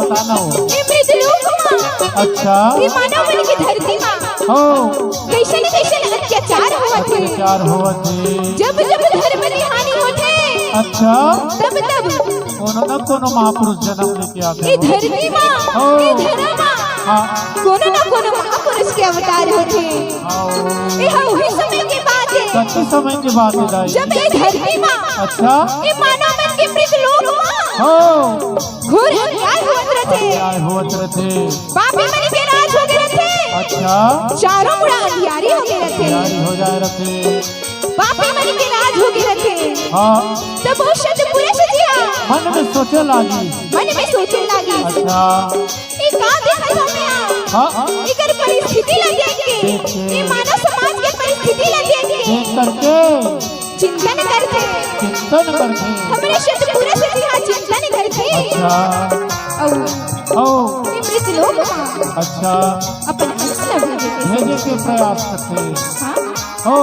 बताना हो। ये मृतलोक माँ। अच्छा ये मानव मन की धरती माँ। हो कैसे न कैसे अत्याचार होवत है। अत्याचार होवत है। जब जब धर्म की हानि होते। अच्छा तब तब कोनो न कोनो महापुरुष जन्म लेके आते ये धरती माँ, ये धरा माँ, हाँ कोनो न कोनो महापुरुष के अवतार होते। ये वही समय की बात है। कच्चे समय की बात है दाई। जब ये धरती माँ, अच्छा ये मानव मन के मृतलोक माँ हो घोर अन्याय होत रहे। अन्याय होत रहे। पापी मन के राज हो गए रहे। अच्छा चारों मुड़ा अंधियारी हो गए रहे। तैयारी हो जाए रखे। पापी मन के राज हो गए रहे। हाँ तब वो शत पुरुष जिया मन में सोचे लागी। मन में सोचे लागी। अच्छा ये का देखत हमें हाँ इकर परिस्थिति ला देख के, ये मानव समाज के परिस्थिति ला देख के देख करके चिंतन करते। चिंतन करके हमरे शत पुरुष जिया चिंतन करते। अच्छा औ ये मृतलोक माँ अच्छा अपन अंश न भेजे के प्रयास करते। हाँ हो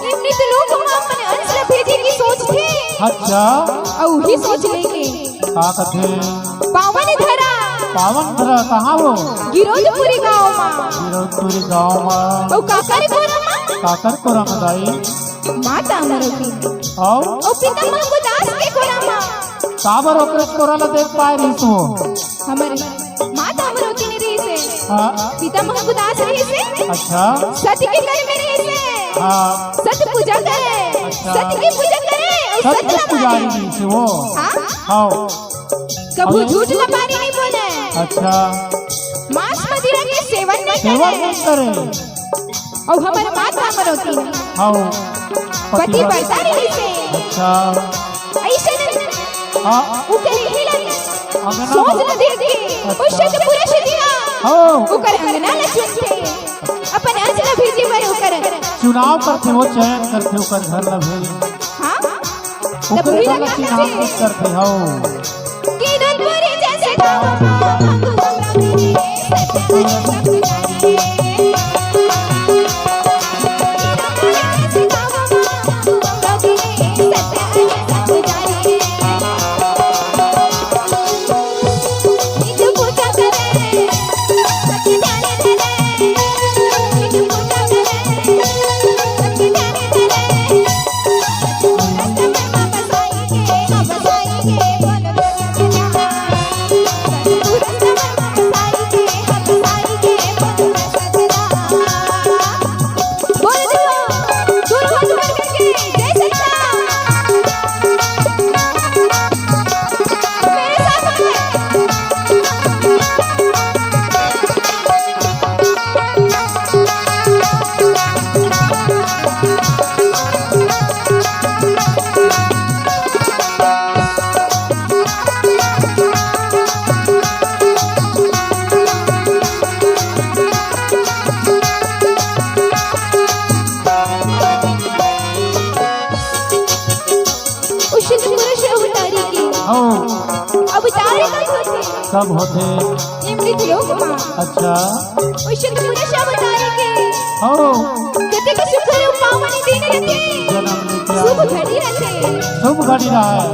ये मृतलोक माँ अपन अंश न भेजे की सोच थे। अच्छा और ही सोच लेंगे का कथे पावन धरा पावन धरा कहाँ हो गिरोधपुरी गाँव माँ। गिरोधपुरी गाँव में और काकर को रमा काकर को रमदाई माता अमरोती और पिता मंगुदास के को रमा काबर ओकरे कोराला देख पाए रही तो हमारे माता अमरोती ने रही से हाँ पिता मंगुदास रही से अच्छा सत्य के घर में रही से हाँ सत्य पूजा करे। अच्छा। सत्य की पूजा करे और सत्य सत्य पुजारी माने। जी से वो हाँ हाँ कभी झूठ न पानी नहीं बोले। अच्छा मांस मदिरा के सेवन न सेवा करे। नहीं करे। और हमारे माता अमरोती ने हाँ पति बढ़ता रही से अच्छा ऐसे हाँ उकर ही लगे अंगना सोच न देख के उस शत पुरुष दिया हो उकर अंगना न चुनते। अपन अंश न भेजे पर उकर चुनाव करते वो चयन करते ओकर घर न भेज हाँ तब ओकर भी घर लगा चुनाव से कुछ करते हो गिरधपुरी जैसे गाँव तू हमरा मेरे सत्य सब होते मृतलोक माँ। अच्छा उस पुरुष अवतार के हो कते के शुभ पावन दिन रहते। जन्म लेके शुभ आए। घड़ी रहते। शुभ घड़ी रहा है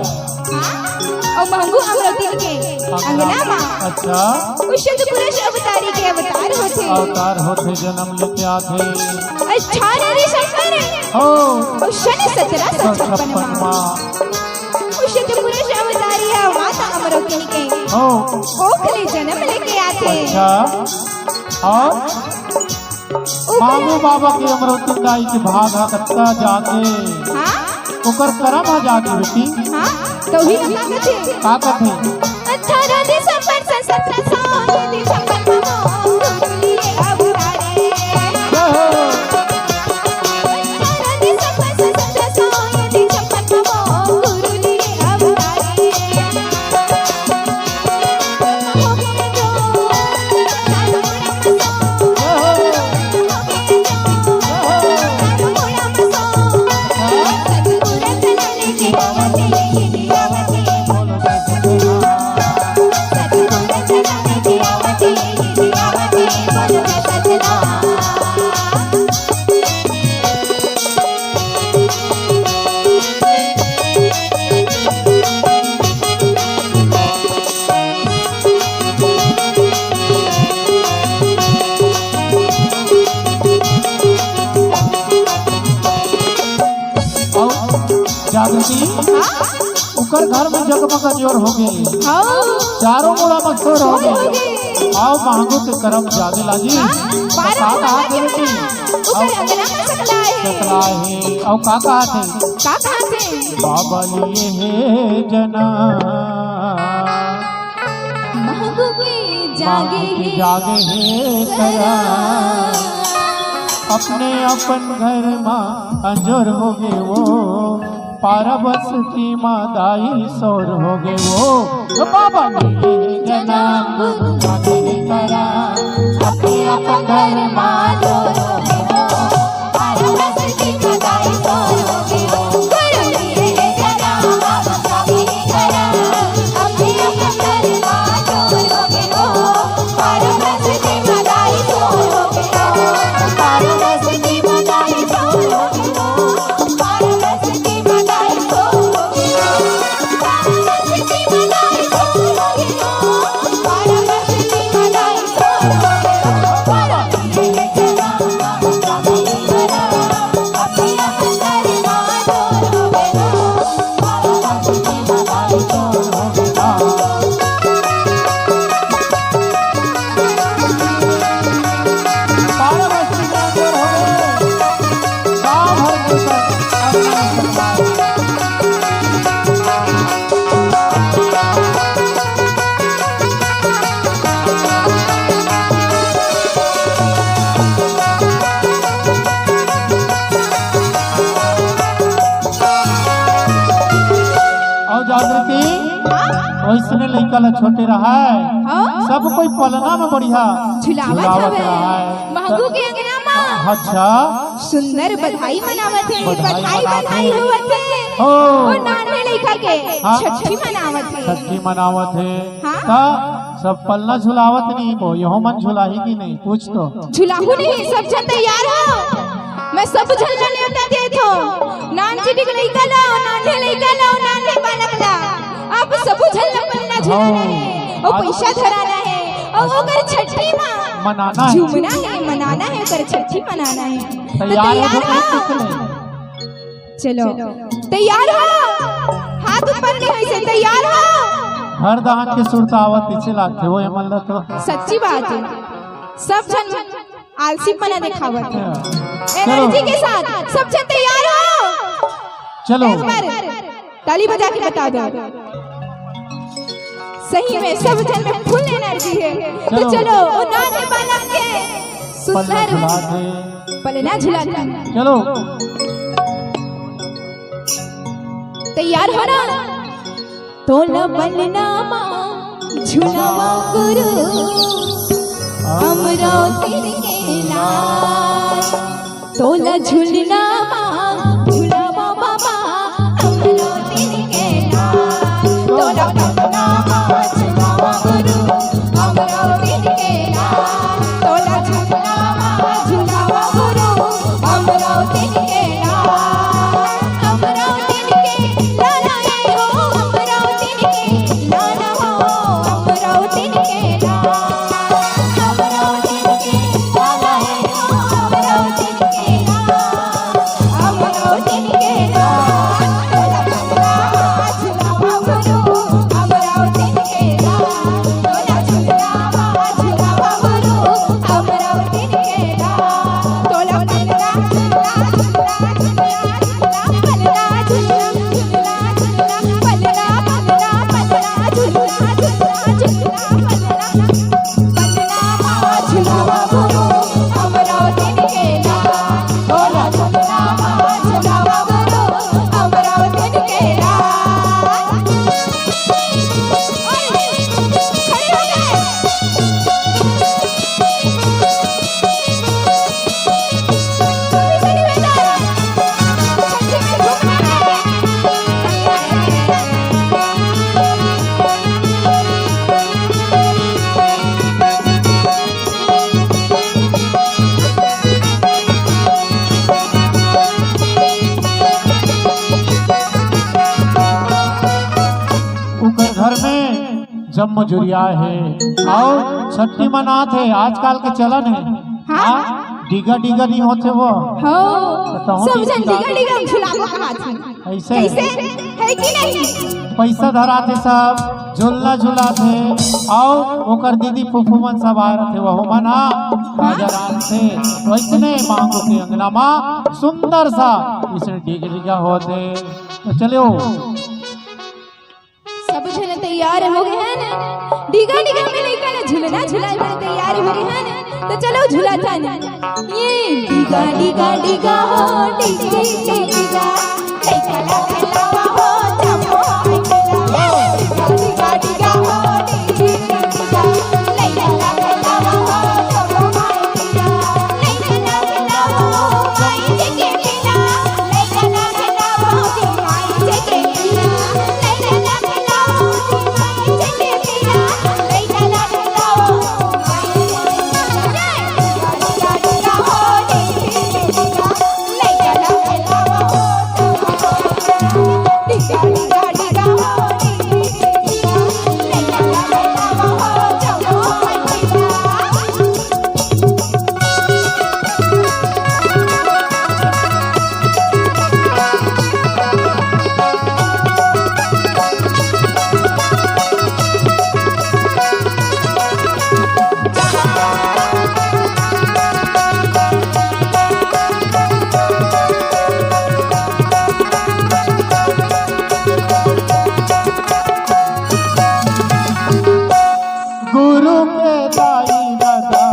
और महंगू अमृति के अंगना माँ। अच्छा उस पुरुष अवतारी के अवतार होते। अवतार होते जन्म लेके आते। अच्छा शंकर हो और शनि 1756 माँ उस पुरुष अवतारी है माता अमरोती के हो ओखले जन्म लेके आते। अच्छा और मामू बाबा के अमरोती दाई के भाग हकत्ता जाके हाँ ओकर करम आ जाके बेटी हाँ तो ही का कथे 18 दिसंबर 1700 दिसंबर बोलो जागृति उकर घर में जगमग जोर हो गए हाँ चारों मुड़ा मशहूर हो हो गए गए आओ मांगो के करम जागे लागी बारह का कहा थे बेटी ऊपर अंगना में सकला सकला है और का कहा थे का कहा थे बाबा लिए है जना महबूब के जागे की जागे है करा अपने अपन घर माँ अंजोर हो गए वो पारबस की मादाई सोर हो गए वो बाबा लिए जना जागे करा अपने अपन घर माँ अंजोर हो गए वो पारबस की मादाई सोर हो गए वो गुरु लिए जना जागे करा अपने अपन घर माँ चोर हो गए वो पारबस की मादाई सोर हो गए वो पारबस की मादाई सोर हो गए वो पारबस की मादाई सोर हो गए वो पारबस की मादाई सोर हो गए वो पारबस की मादाई सोर हो गए वो पारबस लिए जना जागे करा अपने अपन घर माँ चोर हो गए वो पारबस की मादाई सोर हो गए पारबस की अंजोर हो गए गाँव भर के सब अपना और जागृति वैसने लड़का ला छोटे रहा है हाँ सब कोई पलना में बढ़िया झुलावत हवे महबू के अंगना में अच्छा सुंदर बधाई मनावत है बधाई बधाई होवत है ओ और नानवे लड़का के हाँ। छठी मनावत है छठी मनावत है हाँ। का सब पलना झुलावत नहीं वो यहो मन झुलाही की नहीं पूछ तो झुलाहू नहीं सब जन तैयार हो मैं सब झलना न्योता देत हो नान चिटिक लइका लाओ नान्हे लइका लाओ नान्हे बालक ला अब सब झलना पलना झुलाना है और पैसा धराना है और ओकर छठी मां मनाना है झूमना है मनाना है ओकर छठी मनाना है तो तैयार हो तैयार तो हो नहीं चलो तैयार हो हाथ ऊपर नहीं से तैयार हो हर दहन के सुरतावत पीछे लागते वो अमल तो सच्ची बात है सब जन आलसी पना दिखावत है चलो एनर्जी के साथ सब जन तैयार हो चलो एक बार ताली बजा के बता दो सही में सब जन में फुल एनर्जी है तो चलो। चलो वो नाने बालक के पलना सुंदर झुला दे पलना झुलाता चलो तैयार हो ना तो न बनना मां झुलावा गुरु हमरो तेरे के लाल तो न झुलना मां झुलावा बाबा हमरो तेरे के लाल तो न बनना मां झुलावा गुरु हमरो तेरे के लाल तो न झुलना मां झुलावा गुरु हमरो तेरे के लाल हमरो तेरे के लाल आए हो हमरो तेरे के लाल हो हमरो तेरे के लाल हमरो तेरे के लाल आए हो हमरो तेरे के लाल हमरो तेरे के लाल तोला झुलावा झुलावा गुरु हमरो तेरे के लाल तोला झुलावा झुलावा गुरु हमरो तेरे के लाल तोला पलना झुला झुला झुला झुला पलना झुला झुला झुला पलना पलना पलना झुला झुला झुला पलना पलना झुलावा गुरु हमरो तेरे के लाल तोला झुलावा झुलावा गुरु हमरो तेरे के लाल खड़े हो गए उकर घर में जब मजूरिया है और छठी मनात है आजकल के चलन है हाँ। डिगा डिगा नहीं होते वो हो बताओ सब डिगा जन डिगा डिगा झुलाबो कहाँ थी ऐसे कैसे है कि नहीं पैसा धराते सब झूलना झुलाते आओ ओकर दीदी फूफू मन सब आ रहे थे वह मना राजाराम से वैसने मांगो के अंगना माँ सुंदर सा इसने डिगा डिगा होते तो चलो सब जन तैयार हो गए हैं ना डिगा डिगा में लइका ना झूलना झुलाए में तैयार हो गए हैं ना तो चलो झुलाता ना ये डिगा डिगा डिगा हो डिगा डिगा लइका लगा हो चमो डिगा डिगा हो डिगा डिगा लइका लगा हो चमो लइका लगा हो माई के बिना लइका लगा हो माई के बिना लइका लगा हो माई के बिना लइका लगा हो गुरु के दाई दादा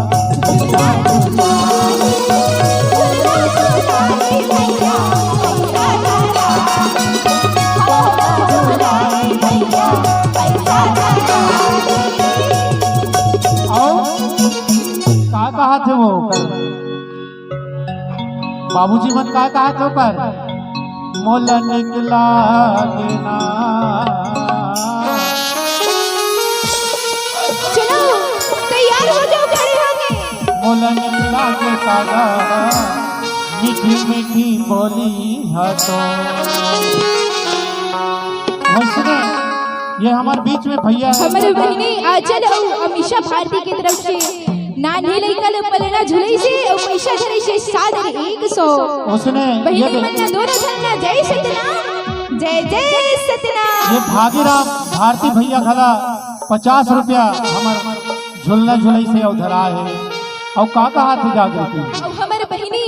का कहा थे वो बाबूजी मन का कहा थे पर मोल निकला गिना चलो तैयार हो जाओ खड़े हो गए मोल निकला के कागा मीठी मीठी बोली है तो वैसने ये हमारे बीच में भैया है हमारे बहनी आचल और अमीशा भारती की तरफ से नानी लइका ले पलेना झुलई से और पैसा धरे से 100 उसने बहनी मन्ना दोनों झन्ना जय सतनाम जय जय सतनाम ये भागीराम भारती भैया खला 50 रुपया हमार झुलना झुलई से उधरा है और का कहा थे जागृति और हमारे बहनी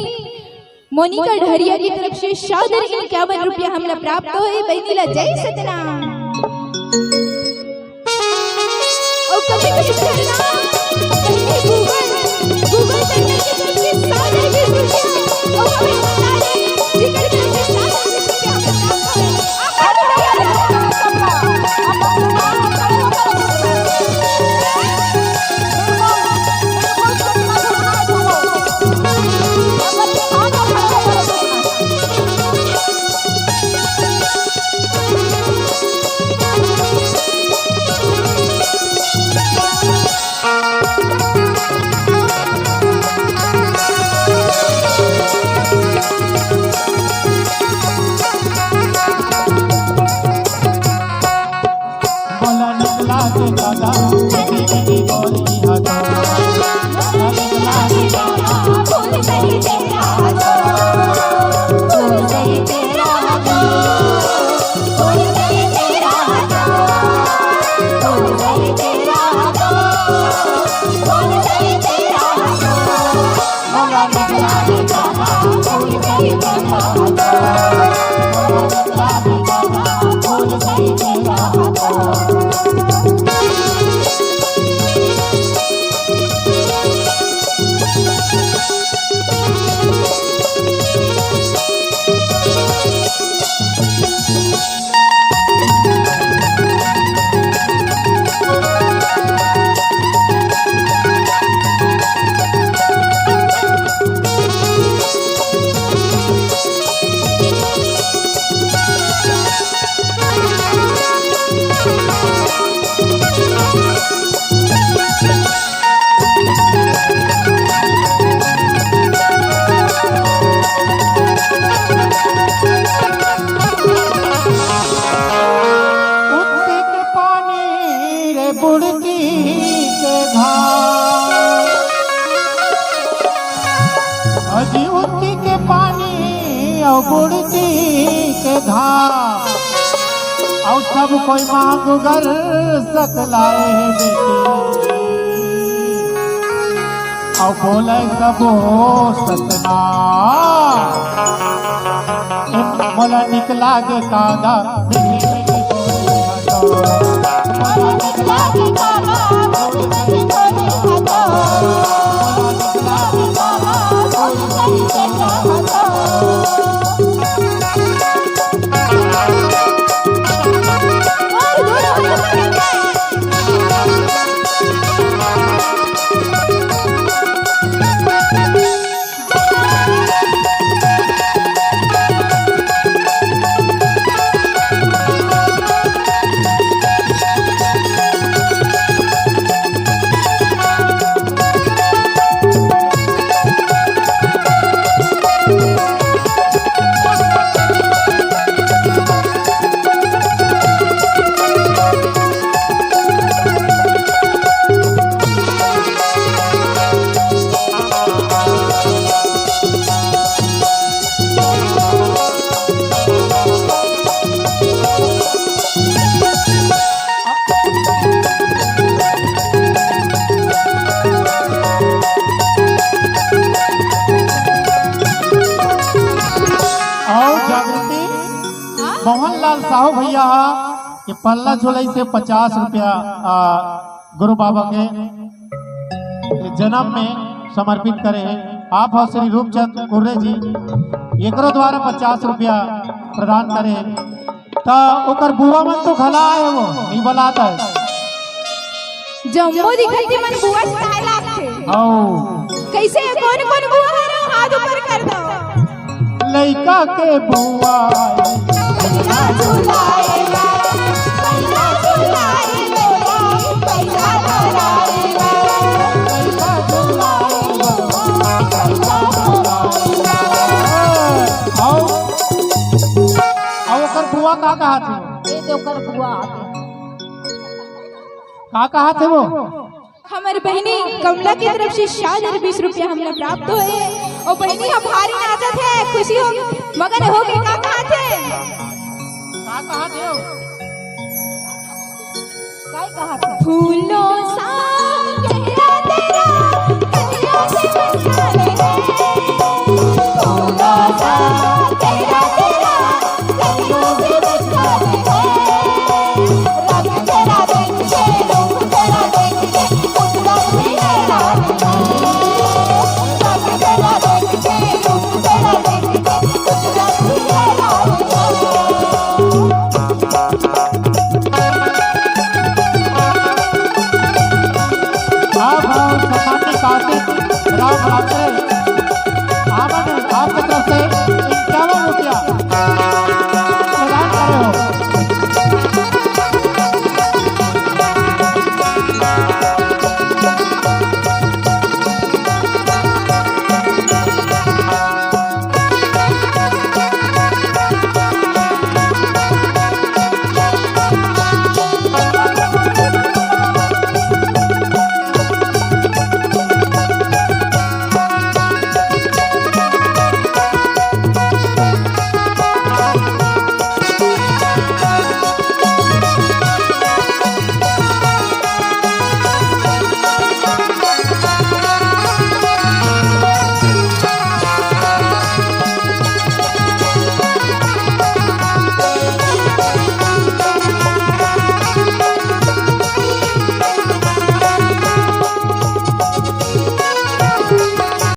मोनिका ढहरिया की तरफ से 51 रुपया हमला प्राप्त होए बहनी ला जय सतनाम और कभी कभी करना गूगल करने की तरफ से 100 रुपया और हमें बता दे जिगर की तरफ से 100 रुपया हमला बोला निकला के कागा मीठी मीठी बोली है तो बोला निकला के कागा फूल सही तेरा दो फूल सही तेरा दो फूल सही तेरा दो फूल सही तेरा दो फूल सही तेरा दो बोला निकला के कागा फूल सही तेरा दो बोला निकला के कागा फूल सही तेरा दो और बुड़ती के धाम और सब कोई मांग गर सकलाए बेटी और बोले सब हो सतना मोला निकला के कादा मोहनलाल साहू भैया ये पल्ला झुलई से 50 रुपया गुरु बाबा के जन्म में समर्पित करे हैं। आप और श्री रूपचंद कुर्रे जी एकरो द्वारा 50 रुपया प्रदान करे तो ओकर बुआ मन तो खला है वो नहीं बलाता है जम्मो दिखती मन बुआ चढ़ाए लागते औ कैसे कौन कौन बुआ है हाथ ऊपर कर दो लइका के बुआ पैसा झुलाएगा पैसा झुलाएगा पैसा झुलाएगा पैसा झुलाएगा पैसा झुलाएगा और ओकर बुआ का कहा थे ये ओकर बुआ का कहा थे वो हमारी बहनी कमला की तरफ से 20 रुपया हमने प्राप्त हुए और बहनी हम भारी नाचत है खुशी हो मगन हो गए का कहा थे का कहा थे फूलों सा